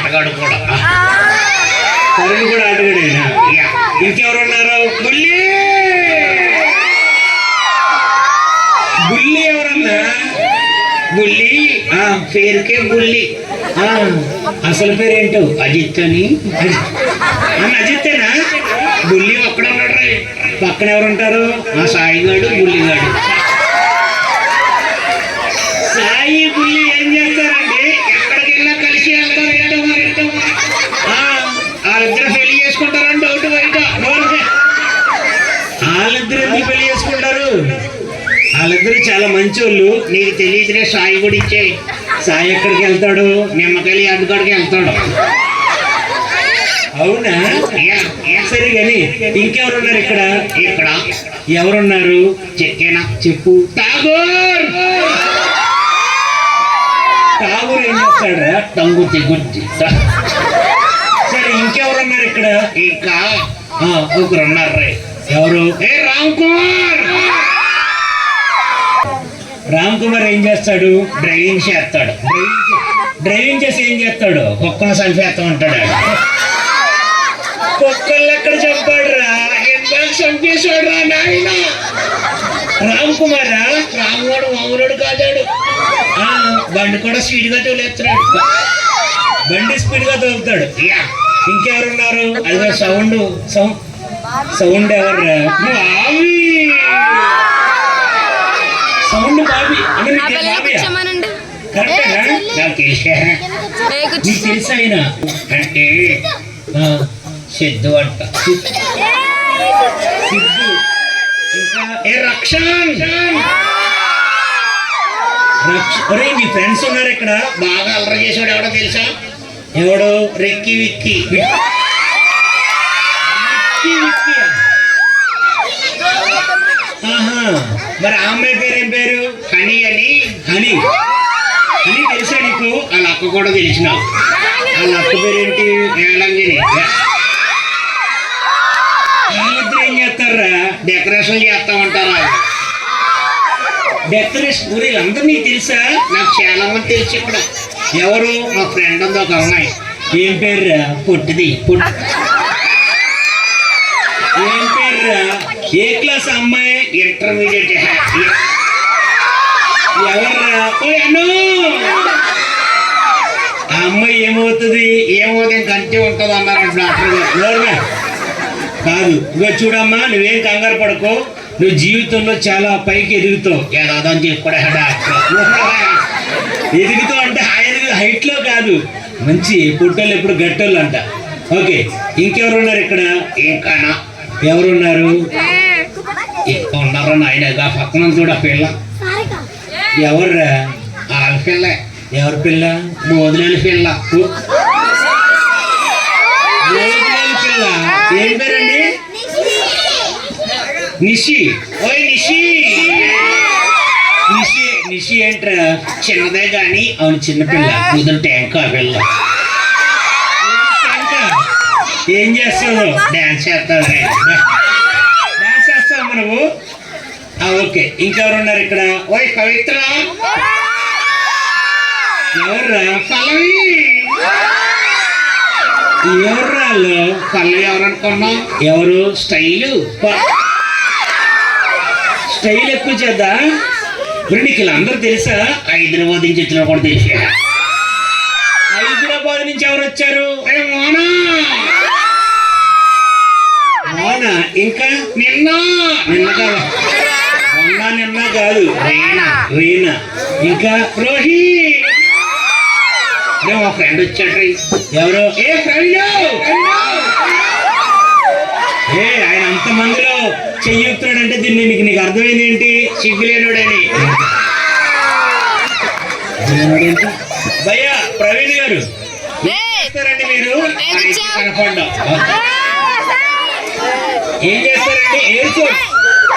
ఆటగాడు కూడా తరుణ్ కూడా ఆటగాడేనా? ఇంకెవరున్నారు? బుల్లి బుల్లి ఎవరన్నా? బుల్లి పేరుకే బుల్లి. అసలు పేరేంటో? అజిత్ అని. అజిత్తేనా? బుల్లి ఒక్కడ ఉన్నాడు. పక్కన ఎవరుంటారు? సాయిగాడు బుల్లిగాడు. సాయి బుల్లి ఏం చేస్తారండి? ఎక్కడికి వెళ్ళా కలిసి వెళ్తారు. వాళ్ళిద్దరు పెళ్లి చేసుకుంటారని డౌట్ బయట. వాళ్ళిద్దరు ఎందుకు పెళ్లి చేసుకుంటారు? వాళ్ళిద్దరు చాలా మంచోళ్ళు. నీకు తెలియదులే. సాయి కూడా ఇచ్చే. సాయి ఎక్కడికి వెళ్తాడు? నిమ్మకాయలు అడ్డుకాడికి వెళ్తాడు. అవునా? సరే కానీ ఇంకెవరున్నారు ఇక్కడ? ఇక్కడ ఎవరున్నారు? చెక్కేనా? చెప్పు. ఠాగూర్. ఠాగూర్ ఏం చేస్తాడా? తంగుతి గుర్తి. సరే ఇంకెవరున్నారు ఇక్కడ? ఇంకా ఒకరు ఉన్నారు. ఎవరు? రామ్ కుమార్. రామ్ కుమార్ ఏం చేస్తాడు? డ్రైవింగ్ చేస్తాడు. డ్రైవింగ్ చేసి ఏం చేస్తాడు? కుక్కను చంపేస్తా ఉంటాడు. కుక్కల్ని ఎక్కడ చంపాడు రా? ఎంత చంపేశాడు రా నాయన. రామ్ కుమార్ రాముడు మామూలుడు కాదాడు. బండి కూడా స్పీడ్ గా తోలేస్తున్నాడు. బండి స్పీడ్ గా తోలుతాడు. ఇంకెవరున్నారు? అదే సౌండ్ సౌండ్ ఎవర్రా? సౌండ్ బాబీ. కరెక్టేనా? నాకు తెలిసా. నీకు తెలుసా ఆయన అంటే? సిద్ధు అంట. సిద్ధు. ఇంకా రక్షణ్. ఒరే నీ ఫ్రెండ్స్ ఉన్నారు ఇక్కడ. బాగా అల్లరి చేసాడు. ఎవడో తెలుసా? ఎవడు? రెక్కి విక్కి. మరి ఆ అమ్మాయి పేరేం పేరు? హనీ అని. హనీ. హనీ తెలుసా నీకు? వాళ్ళ అక్క కూడా తెలిసిన. వాళ్ళ అక్క పేరేంటి? ఏలంగిని. వాళ్ళిద్దరు ఏం చేస్తారా? డెకరేషన్ చేస్తా ఉంటారా? డెకరేషన్. ఊరి అందరూ నీకు తెలుసా? నాకు చాలా మంది తెలుసు ఇక్కడ. ఎవరు? మా ఫ్రెండ్ ఉంది ఒక అమ్మాయి. ఏం పేర్రా? పొట్టిది. ఏం పేర్రా? ఏ క్లాస్ అమ్మాయి? ఇంటర్మీడియట్. ఎవర్రా? ఆ అమ్మాయి ఏమవుతుంది? ఏమవుతుంది? కంటే ఉంటుంది అన్నారంట డాక్టర్ గారు. కాదు. ఇగో చూడమ్మా, నువ్వేం కంగారు పడుకో. నువ్వు జీవితంలో చాలా పైకి ఎదుగుతావు. ఏదో అని చెప్పుకోడా డాక్టర్. ఎదుగుతావు అంటే హైట్ లో కాదు, మంచి పుట్టోళ్ళు ఎప్పుడు గట్టోళ్ళు అంట. ఓకే ఇంకెవరు ఉన్నారు ఇక్కడ? ఇంకానా ఎవరున్నారు? ఎక్కువ ఉన్నారా నాయనగా? పక్కన చూడ పిల్ల. ఎవర్రా? వాళ్ళ పిల్ల. ఎవరి పిల్ల? మోదులేని పిల్ల. మోదులేని పిల్ల. ఏం పేరండి? నిషి. ఓయ్ నిషి. నిషి. నిషి ఏంట్రా? చిన్నదే గాని అవును చిన్నపిల్ల. కుదురు ట్యాంక్ ఆ పిల్ల. ఏం చేస్తావు? డాన్స్ చేస్తావు. డాన్స్ చేస్తావు నువ్వు? ఓకే ఇంకెవరు ఉన్నారు ఇక్కడ? ఓయ్ పవిత్ర. ఎవర్రా? పల్లవి. ఎవర్రా? పల్లవి ఎవరు అనుకున్నావు? ఎవరు? స్టైలు. స్టైల్ ఎక్కువ చేద్దా? నీకు ఇలా అందరూ తెలుసా? హైదరాబాద్ నుంచి వచ్చిన కూడా తెలుసా? హైదరాబాద్ నుంచి ఎవరు వచ్చారు? మోనా. ఇంకా నిన్న కాదు. నిన్న కాదు. రీనా. ఇంకా రోహి. మా ఫ్రెండ్ వచ్చాడు. ఎవరు? ఆయన అంతమందిలో చెయ్యుతున్నాడంటే దీన్ని నీకు అర్థమైంది ఏంటి? సిగ్గులేనుడని. భయ్యా ప్రవీణ్ గారు చేస్తారండి మీరు? కనపడ్డా ఏం చేస్తారండి? Air force.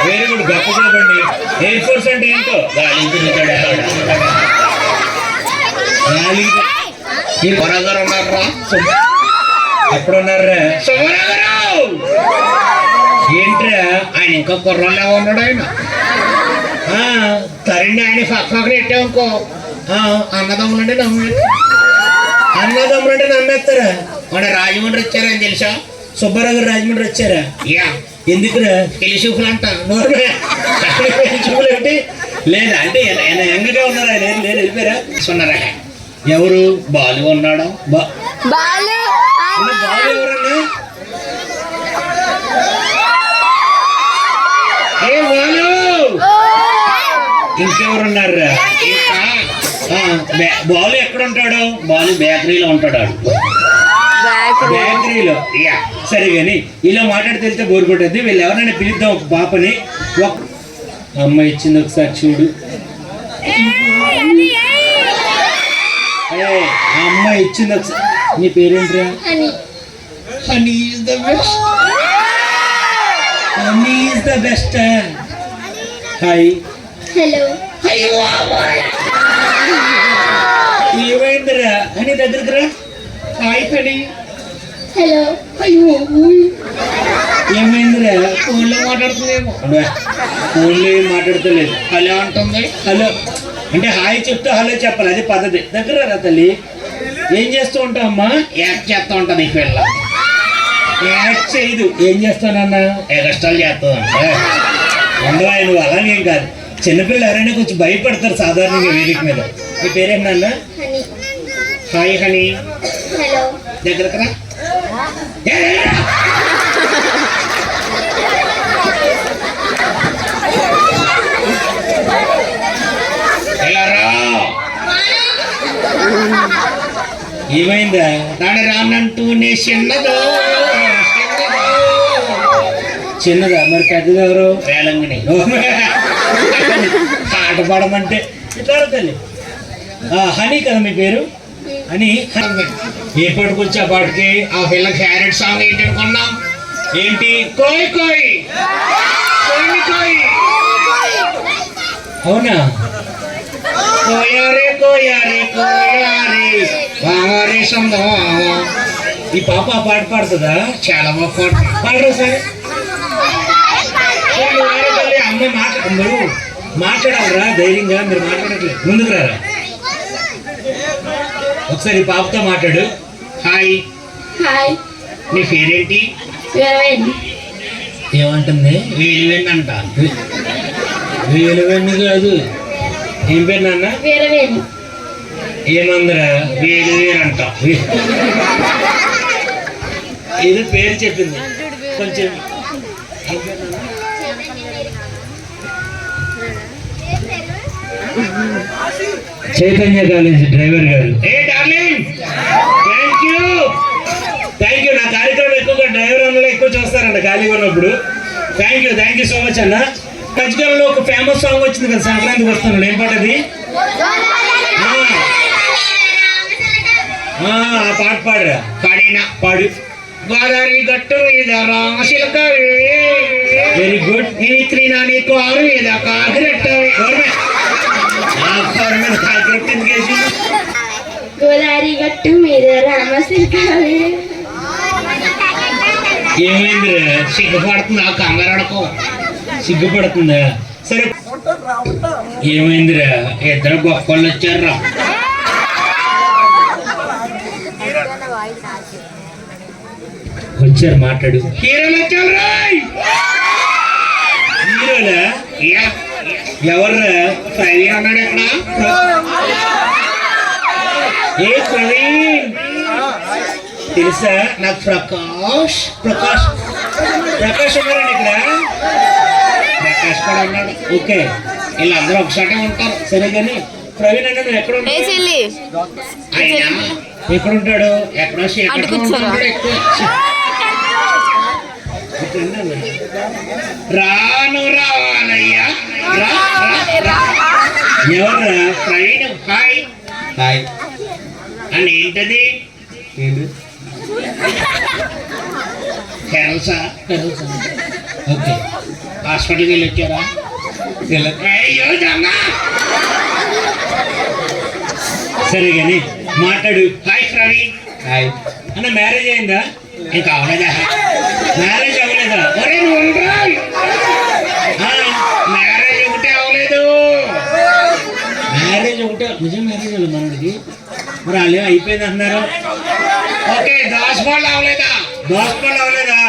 Very good. గొప్ప చెప్పండి. ఎయిర్ ఫోర్స్ అంటే ఏంటో? గాలి తిరుగుతాడు. గారు ఉన్నారా? ఎప్పుడున్నారా? ఏంట్రా ఆయన ఇంకా కుర్రాళ్ళు ఏమో ఉన్నాడు. ఆయన తరండి. ఆయన పక్కన పెట్టామనుకో అన్నదమ్ములండి. అన్నదమ్ములు అంటే నమ్మేస్తారా? మన రాజమండ్రి వచ్చారని తెలుసా? సుబ్బారావు గారు రాజమండ్రి వచ్చారా? యా. ఎందుకురా? పెళ్లి చూపులు అంట. పెళ్లి చూపులు ఏమిటి? లేదా అంటే యంగ్గా ఉన్నారా? ఆయన లేదు, వెళ్ళిపోయారా? ఉన్నారా? ఎవరు? బాలు ఉన్నాడా? బాలు ఎవరన్నా? ఏ బాలు, ఇంకెవరున్నారా? బాలు ఎక్కడ ఉంటాడు? బాలు బేకరీలో ఉంటాడు. బేకరీలో. సరే కానీ ఇలా మాట్లాడితే వెళ్తే బోరు కొట్టద్ది. వీళ్ళు ఎవరైనా పిలుద్దాం ఒక పాపని. ఒక అమ్మాయి ఇచ్చింది, ఒకసారి చూడు. ఆ అమ్మాయి ఇచ్చింది ఒకసారి. నీ పేరేంట్రా? Honey is the best. Honey is the best. Hi. Hello. ఏమైందిరా? హనీ దగ్గరికి రా. Hi Honey. హలో. అయ్యో ఏమైందిరా? ఫోన్లో మాట్లాడుతుందేమో. ఫోన్లో ఏం మాట్లాడతలేదు. హలో అంటుంది. హలో అంటే హాయ్ చెప్తే హలో చెప్పాలి, అది పద్ధతి. దగ్గర రా తల్లి. ఏం చేస్తూ ఉంటావు అమ్మా? యాక్ట్ చేస్తూ ఉంటుంది ఈ పిల్ల. యాక్ట్ చేయదు. ఏం చేస్తానన్నా? ఎగస్ట్రాలు చేస్తావు అంటే అందులో నువ్వు అలాగేం కాదు. చిన్నపిల్లలు ఎవరైనా కొంచెం భయపడతారు సాధారణంగా వేదిక మీద. మీ పేరేమన్నా? Hi Honey. దగ్గరకు రా. ఏమైందా? దాని రానంటూనే చిన్నదా మరి పెద్దది ఎవరు? వేలంగిని. పాట పాడమంటే ఇట్లా తల్లి. హనీ కదా మీ పేరు? అని ఏ పాటకు వచ్చి ఆ పాటకి? ఆ పిల్ల ఫేవరెట్ సాంగ్ ఏంటి అనుకున్నాం? ఏంటి? కోయ్ కోయ్ కోయ్. అవునా? కోయారే కోయారే కోయారే బాగారే సందా. ఈ పాప ఆ పాట పాడుతుందా? చాలా బాగా పాడరు సార్. అమ్మాయి మీరు మాట్లాడాలరా ధైర్యంగా. మీరు మాట్లాడట్లేదు. ముందుకు రారా. ఒకసారి పాపతో మాట్లాడు. హాయ్. హాయ్. నీ పేరేంటి? ఏమంటుంది? వేలువెన్ను అంట. వేలువెన్ను కాదు. ఏం పేరు నాన్న? ఏమందరా? వేలువేరు అంట. ఇది పేరు చెప్పింది కొంచెం. చైతన్య కాలేజీ డ్రైవర్ గారు. Thank you. నా కార్యక్రమం ఎక్కువగా డ్రైవర్ అన్నలో ఎక్కువ చూస్తారంట ఖాళీగా ఉన్నప్పుడు. థ్యాంక్ యూ సో మచ్ అన్న. మధ్యకాలంలో ఒక ఫేమస్ సాంగ్ వచ్చింది కదా సంక్రాంతికి వస్తున్నాడు. ఏం పాట అది? ఆ పాట పాడరా. పాడు. గోదావరి గట్టు మీద రామశిలక. Very good. నీకు నీకు ఆరు మీద కాకిరెట్టు. గోదావరి గట్టు మీద రామశిలక. ఏమైందిరా? సిగ్గుపడుతుందా? కంగారడుకో. సిగ్గుపడుతుందా? సరే ఏమైందిరా? ఇద్దరు గొప్పలు వచ్చారా? వచ్చారు మాట్లాడు. హీరోలు వచ్చారు. హీరోలా? ఎవర్రా? ప్రవీణ్ అన్నాడు. ఎక్కడ? ఏ ప్రవీణ్ తెలుసా నాకు? ప్రకాష్ ఉన్నారండి ఇక్కడ. ప్రకాష్ కూడా ఉన్నాడు. ఓకే, వీళ్ళందరూ ఒకసారి ఉంటారు. సరే కానీ ప్రవీణ్ అన్న నువ్వు ఎక్కడ ఉంటాడు? ఎక్కడ ఉంటాడు? రాను రావాలయ్యా. ఎవర్రా? ప్రవీణ్. హాయ్. హాయ్ అని ఏంటది? హెరల్సా? ఓకే, హాస్పిటల్కి వెళ్ళి వచ్చారా? సరే కానీ మాట్లాడు. హాయ్ ప్రవీణ్. హాయ్ అన్న. మ్యారేజ్ అయిందా? ఇంకా అవలేదా? మ్యారేజ్ అవ్వలేదా? మ్యారేజ్ ఒకటే అవ్వలేదు. మ్యారేజ్ ఒకటే. నిజం మ్యారేజ్ అవ్వలేదు మనకి. మరి వాళ్ళు అయిపోయింది అంటున్నారు. ఓకే, దోసపళ్ళు అవ్వలేదా? దోసపళ్ళు అవ్వలేదా?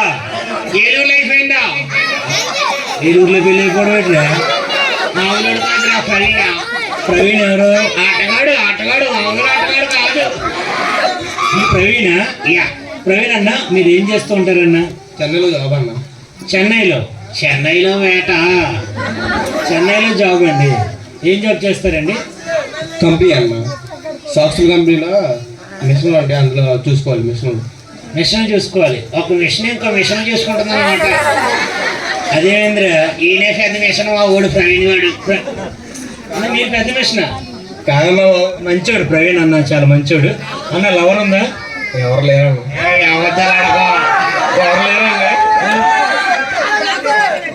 ఏలూరులో అయిపోయిందా? ఏలూరులో పెళ్ళి అయిపోవడం ఎట్లా? మామూలు కాదురా ప్రవీణ. ప్రవీణ్ ఎవరు? ఆటగాడు. ఆటగాడు మామూలు ఆటగాడు కాదు. ప్రవీణ? యా ప్రవీణ్ అన్న, మీరు ఏం చేస్తూ ఉంటారన్న? చెన్నైలో జాబ్ అన్న. చెన్నైలో? చెన్నైలో వేట, చెన్నైలో జాబ్ అండి. ఏం జాబ్ చేస్తారండి? కంపెనీ అన్న, సాఫ్ట్వేర్ కంపెనీలో మిషన్ అంటే అందులో చూసుకోవాలి. మిషన్ చూసుకోవాలి. ఒక మిషన్ ఇంకో మిషన్ చూసుకుంటుంది అనమాట. అదేంద్ర ఈయనే పెద్ద మిషన్, మా ఊడు ప్రవీణ్ వాడు. మీరు పెద్ద మిషన్ కాదన్నా. మంచోడు ప్రవీణ్ అన్న, చాలా మంచోడు అన్న. లవర్ ఉందా? ఎవరు లేరు. ఎవరు లేరండి?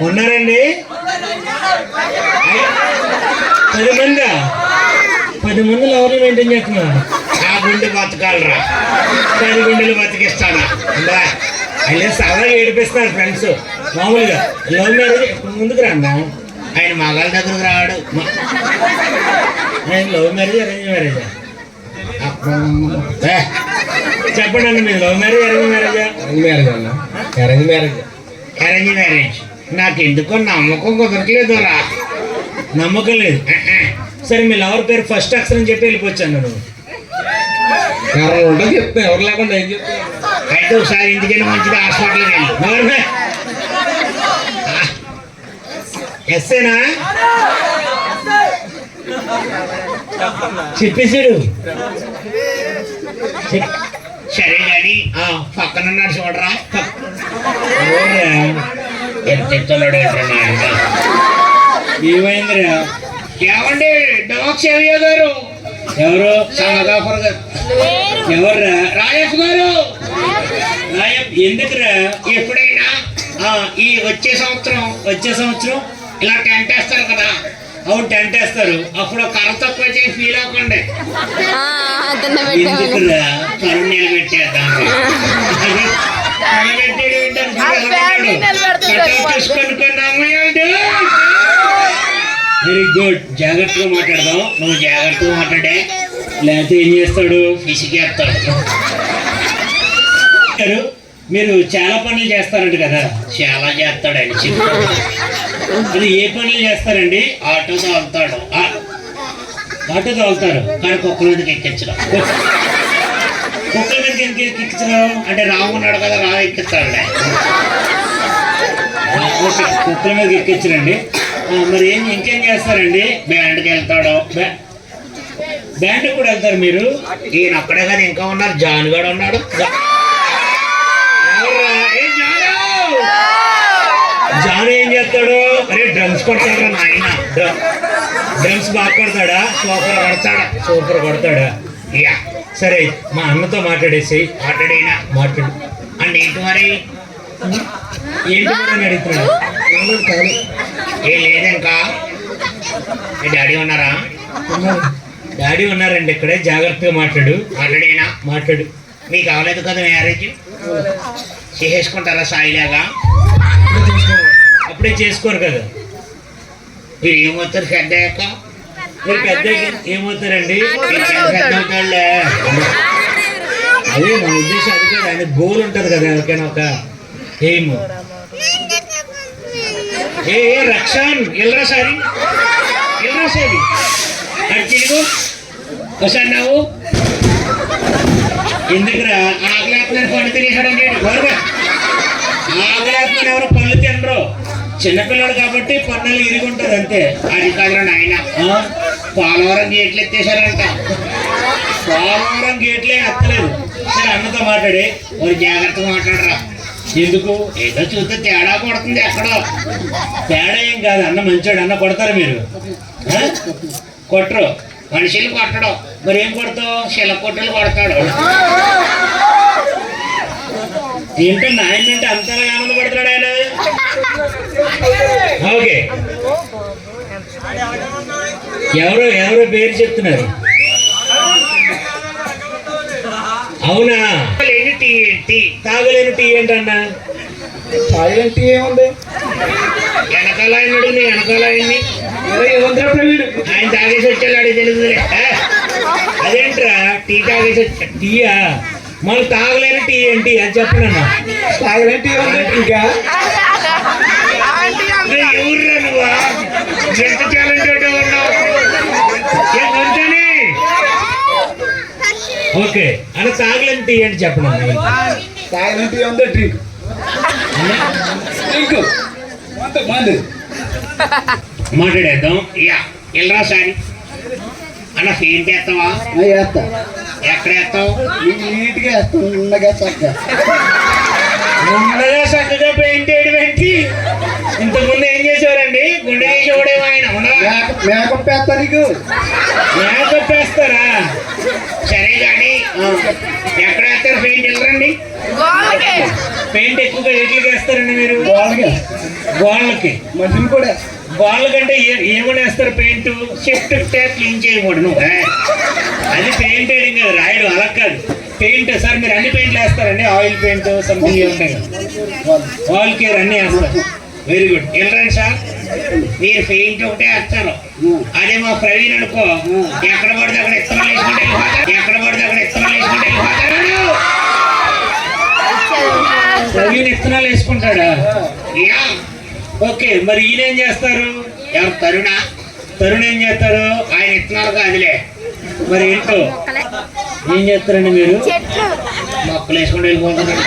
ఉన్నారండి 10 మంది. 10 మందిలో ఎవరు మెయింటైన్ చేస్తున్నా? ఆ గుండె బతకాలరా, 10 గుండెలు బతికిస్తాడా? ఆయన సరదాగా ఏడిపిస్తున్నారు ఫ్రెండ్స్. మామూలుగా లవ్ మ్యారేజ్ ముందుకు రాండి. ఆయన మగాళ్ళ దగ్గరకు రాడు. ఆయన లవ్ మ్యారేజ్ అరేంజ్ మ్యారేజ్? చెప్పండి అన్న, మీరు లవ్ మ్యారేజ్ అరేంజ్ మ్యారేజా? మ్యారేజ్ అన్న. Arrange marriage. Arrange marriage. నాకు ఎందుకో నమ్మకం కుదరట్లేదు రా. నమ్మకం లేదు. సరే, మీ లవర్ పేరు ఫస్ట్ అక్షరం చెప్పి వెళ్ళిపోవచ్చాను నువ్వు. ఎవరు ఉంటే చెప్తా, ఎవరు లేకుండా ఏం చెప్తా. అయితే ఒకసారి ఇంటికెళ్ళి మంచిగా హాస్పిటల్కి వెళ్ళి ఎస్సేనా చెప్పేసాడు. సరే కానీ పక్కన ఉన్నాడు చూడరా. ఎంత ఎత్తున్నాడు ఏమైందిరా? ఏమండి డాక్స్ ఏవయ్య గారు? ఎవరు? సంగదాఫర్ గారు. ఎవర్రా? రాయఫ్ గారు. రాయఫ్ ఎందుకురా? ఎప్పుడైనా ఈ వచ్చే సంవత్సరం ఇలా టెంట్ వేస్తారు కదా. అవును, టెంట్ వేస్తారు. అప్పుడు కర్ర తక్కువ చేసి ఫీల్ అవ్వకండి. ఎందుకురా? కరువు నిలబెట్టేద్దాం. Very good. జాగ్రత్తగా మాట్లాడదాం. నువ్వు జాగ్రత్తగా మాట్లాడే, లేకపోతే ఏం చేస్తాడు? పిసికేస్తాడు. మీరు చాలా పనులు చేస్తారంట కదా? చాలా చేస్తాడండి. అది ఏ పనులు చేస్తారండి? ఆటో తోలుతాడు. ఆటో తోలుతారు కానీ కుక్కల మీదకి ఎక్కించడం. కుక్కల మీదకి ఎక్కించడం అంటే రాము ఉన్నాడు కదా, రాము ఎక్కిస్తాడు. కుక్కల మీదకి ఎక్కించరండి. మరి ఇంకేం చేస్తారండి? బ్యాండ్కి వెళ్తాడు. బ్యాండ్ కూడా వెళ్తారు మీరు? ఈయన అక్కడే కదా ఇంకా ఉన్నారు. జాన్ కూడా ఉన్నాడు. జాన్ ఏం చేస్తాడు? అరే డ్రమ్స్ కొడతాడు నాయన. డ్రమ్స్ బాగా కొడతాడా? సూపర్ కొడతాడా? యా సరే, మా అన్నతో మాట్లాడేసి. మాట్లాడు అంటే ఏంటి మరి? ఏంటి అని అడుగుతున్నాడు. ఏ లేదు ఇంకా. మీ డాడీ ఉన్నారా? డాడీ ఉన్నారండి ఇక్కడే. జాగ్రత్తగా మాట్లాడు. మాట్లాడు. మీకు అవలేదు కదా మ్యారేజ్? చేసేసుకుంటారా సాయిలాగా? అప్పుడే చేసుకోరు కదా. మీరు ఏమవుతారు పెద్ద అయ్యాక? మీరు పెద్ద ఏమవుతారండి? పెద్ద అవుతాడులే. అదే మన ఉద్దేశం. అది కదా, ఆయన గోల్ ఉంటుంది కదా ఎవరికైనా ఒక ఎయిమ్. ఏ రక్షణ్ ఎల్రా సారి అది తిరుగు ఒకసారి. నువ్వు ఎందుకురా? ఆకలేకపోయిన పళ్ళు తినేసాడండి. ఆకలేకపోయిన ఎవరు పళ్ళు తినరు. చిన్నపిల్లడు కాబట్టి పన్నులు ఇరిగి ఉంటుంది అంతే. అది కాదురా నాయన. పోలవరం గేట్లు ఎత్తేసారంట. పోలవరం గేట్లే ఎత్తలేదు. సరే, అన్నతో మాట్లాడి మరి జాగ్రత్తగా మాట్లాడరా. ఎందుకు? ఏదో చూస్తే తేడా కొడుతుంది ఎక్కడో. తేడా ఏం కాదు. అన్న మంచోడు. అన్న కొడతారు మీరు? కొట్టరు. మనుషులు కొట్టడం. మరి ఏం కొడతావు? శిల కొట్టలు కొడతాడు. ఏంటంటే ఆయన అంటే అంతలా ఆనందపడతాడు ఆయన. ఓకే, ఎవరో పేరు చెప్తున్నారు. అవునా? టీ తాగలేని టీ ఏంటన్నా? తాగలేని టీ ఏముంది? వెనకాల ఆయన్ని ఆయన తాగేసి వచ్చాడు. అడిగి తెలుగులే. అదేంటి ఏంట్రా టీ తాగేసి టీయా మళ్ళీ తాగలేని టీ ఏంటి అని చెప్పను తాగలే టీ ఉంది ఇంకా ఎవర్రా నువ్వా ఎంత టాలెంటెడ్ ఉన్నావు ఓకే అలా తాగలేని టీ ఏంటి చెప్పను తాగలే టీ ఉంది డ్రింక్ డ్రింక్ మందు మాట్లాడేద్దాం యా వెళ్ళరా సారి అన్న ఫెయింట్ వేస్తావా వేస్తా ఎక్కడ వేస్తావు నీట్గా వేస్తాం ఉండగా చక్కగా ఉండగా చక్కగా పెయింట్ వేయడం ఏంటి ఇంతకుముందు ఏం చేసేవారండి గుండె చేసేవాడేమో ఆయన మేకప్ వేస్తా నీకు మేకప్ వేస్తారా సరే కానీ ఎక్కడ వేస్తారు పెయింట్ వెళ్ళరండి పెయింట్ ఎక్కువగా ఎట్లకి వేస్తారండి మీరు వాళ్ళకి గోళ్ళకి మనుషులు కూడా గోళ్ళ కంటే ఏమని వేస్తారు పెయింట్ షిఫ్ట్ ట్యాప్ క్లీన్ చేయకూడదు అది పెయింట్ వేయడం కాదు రాయడం అలా కాదు పెయింట్ సార్ మీరు అన్ని పెయింట్లు వేస్తారండి ఆయిల్ పెయింట్ సంథింగ్ ఉంటాయి కదా వాల్ కేర్ అన్నీ వేస్తారు వెరీ గుడ్ వెళ్ళరండి సార్ మీరు పెయింట్ ఒకటే వేస్తారు అదే మా ప్రవీణ్ అనుకో ఎక్కడ పడితే అక్కడ ఇత్తనాలు వేసుకుంటే వెళ్ళిపోతారు ఎక్కడ పడితే అక్కడ ఇత్తనాలు వేసుకుంటే వెళ్ళిపోతారు ప్రవీణ్ ఇత్తనాలు వేసుకుంటాడా యా ఓకే మరి ఈయన ఏం చేస్తారు ఎవరు తరుణ్ ఏం చేస్తారు ఆయన ఇత్తనాలు కాదులే మరి ఏంటో ఏం చేస్తారండి మీరు మొక్కలు వేసుకుంటూ వెళ్ళిపోతున్నారు